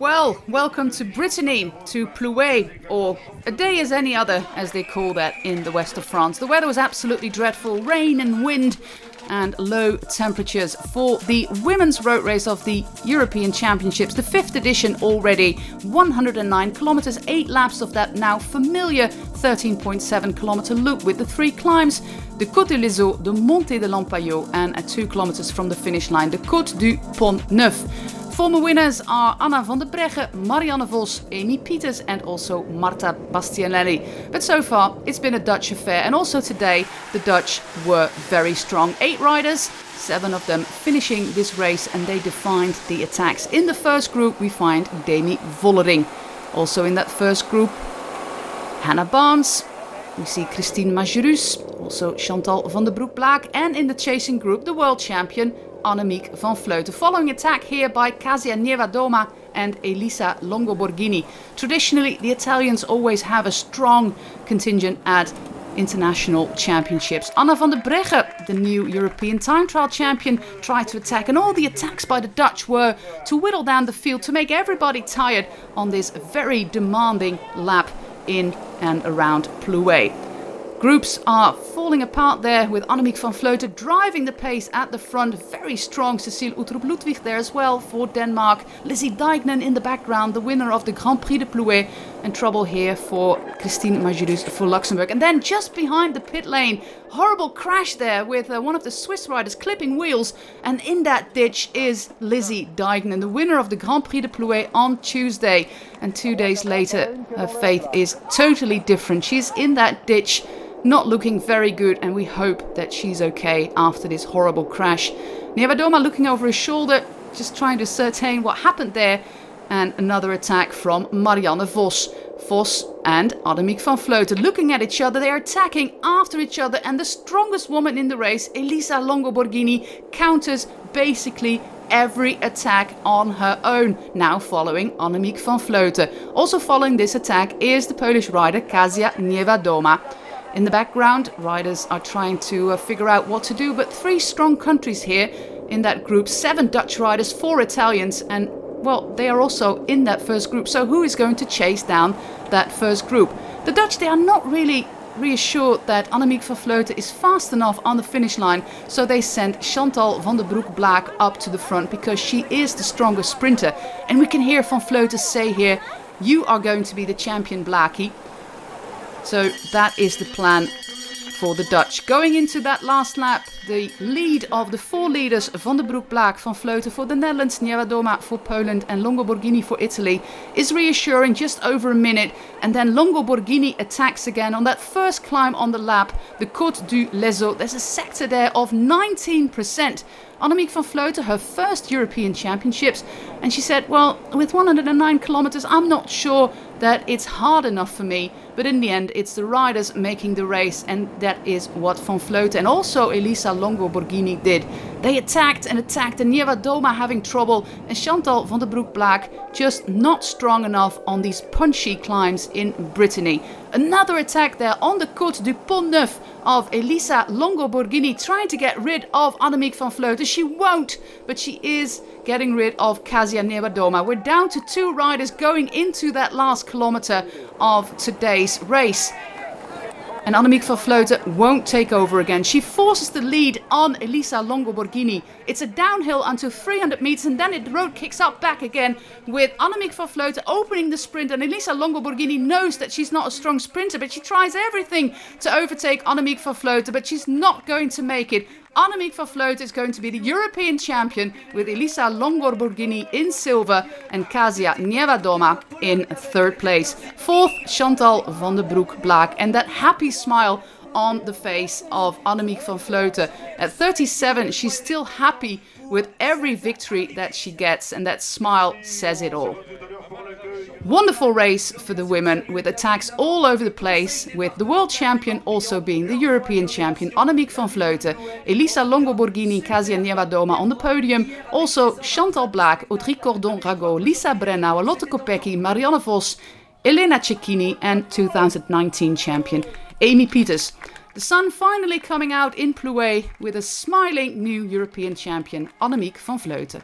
Well, welcome to Brittany, to Plouay, or a day as any other, as they call that in the west of France. The weather was absolutely dreadful, rain and wind and low temperatures for the women's road race of the European Championships, the 5th edition already, 109 kilometers, 8 laps of that now familiar 13.7 kilometer loop with the 3 climbs, the Côte de l'Ezo, the Montée de l'Empayot, and at 2 kilometers from the finish line, the Côte du Pont Neuf. Former winners are Anna van der Breggen, Marianne Vos, Amy Pieters and also Marta Bastianelli. But so far it's been a Dutch affair, and also today the Dutch were very strong. 8 riders, 7 of them finishing this race, and they defined the attacks. In the first group we find Demi Vollering. Also in that first group, Hannah Barnes. We see Christine Majerus, also Chantal van der Broek-Blaak, and in the chasing group the world champion Annemiek van Vleuten. Following attack here by Kasia Niewiadoma and Elisa Longo-Borghini. Traditionally, the Italians always have a strong contingent at international championships. Anna van der Breggen, the new European time trial champion, tried to attack, and all the attacks by the Dutch were to whittle down the field, to make everybody tired on this very demanding lap in and around Plouay. Groups are falling apart there, with Annemiek van Vleuten driving the pace at the front. Very strong Cecile Uttrup-Ludwig there as well for Denmark. Lizzie Deignan in the background, the winner of the Grand Prix de Plouay. And trouble here for Christine Majerus for Luxembourg. And then just behind the pit lane, horrible crash there with one of the Swiss riders clipping wheels. And in that ditch is Lizzie Deignan, the winner of the Grand Prix de Plouay on Tuesday. And 2 days later, her fate is totally different. She's in that ditch, not looking very good, and we hope that she's okay after this horrible crash. Niewiadoma looking over his shoulder, just trying to ascertain what happened there. And another attack from Marianne Vos. Vos and Annemiek van Vleuten looking at each other. They are attacking after each other, and the strongest woman in the race, Elisa Longo-Borghini, counters basically every attack on her own, now following Annemiek van Vleuten. Also following this attack is the Polish rider Kasia Niewiadoma. In the background, riders are trying to figure out what to do, but 3 strong countries here in that group. 7 Dutch riders, 4 Italians, and well, they are also in that first group. So who is going to chase down that first group? The Dutch, they are not really reassured that Annemiek van Vleuten is fast enough on the finish line, so they sent Chantal van der Broek-Blaak up to the front because she is the strongest sprinter. And we can hear van Vleuten say here, "You are going to be the champion, Blaakie." So that is the plan for the Dutch. Going into that last lap, the lead of the 4 leaders, Van der Broek-Blaak, Van Vleuten for the Netherlands, Niewiadoma for Poland and Longo-Borghini for Italy, is reassuring, just over a minute. And then Longo-Borghini attacks again on that first climb on the lap, the Côte du l'Ezo. There's a sector there of 19%. Annemiek van Vleuten, her first European Championships, and she said, well, with 109 kilometers, I'm not sure that it's hard enough for me, but in the end it's the riders making the race, and that is what Van Vleuten and also Elisa Longo-Borghini did. They attacked and attacked, and Niewiadoma having trouble, and Chantal van der Broek-Blaak just not strong enough on these punchy climbs in Brittany. Another attack there on the Côte du Pont Neuf of Elisa Longo-Borghini, trying to get rid of Annemiek van Vleuten. She won't, but she is getting rid of Kasia Niewiadoma. We're down to 2 riders going into that last kilometer of today's race. And Annemiek van Vleuten won't take over again. She forces the lead on Elisa Longo-Borghini. It's a downhill until 300 meters, and then the road kicks up back again with Annemiek van Vleuten opening the sprint. And Elisa Longo-Borghini knows that she's not a strong sprinter, but she tries everything to overtake Annemiek van Vleuten, but she's not going to make it. Annemiek van Vleuten is going to be the European champion, with Elisa Longo-Borghini in silver and Kasia Niewiadoma in 3rd place. 4th, Chantal van der Broek-Blaak, and that happy smile on the face of Annemiek van Vleuten. At 37, she's still happy with every victory that she gets, and that smile says it all. Wonderful race for the women, with attacks all over the place, with the world champion also being the European champion Annemiek van Vleuten, Elisa Longo-Borghini, Kasia Niewiadoma on the podium, also Chantal Blaak, Audrey Cordon-Rago, Lisa Brennauer, Lotte Kopecky, Marianne Vos, Elena Cecchini and 2019 champion Amy Pieters. The sun finally coming out in Plouay with a smiling new European champion Annemiek van Vleuten.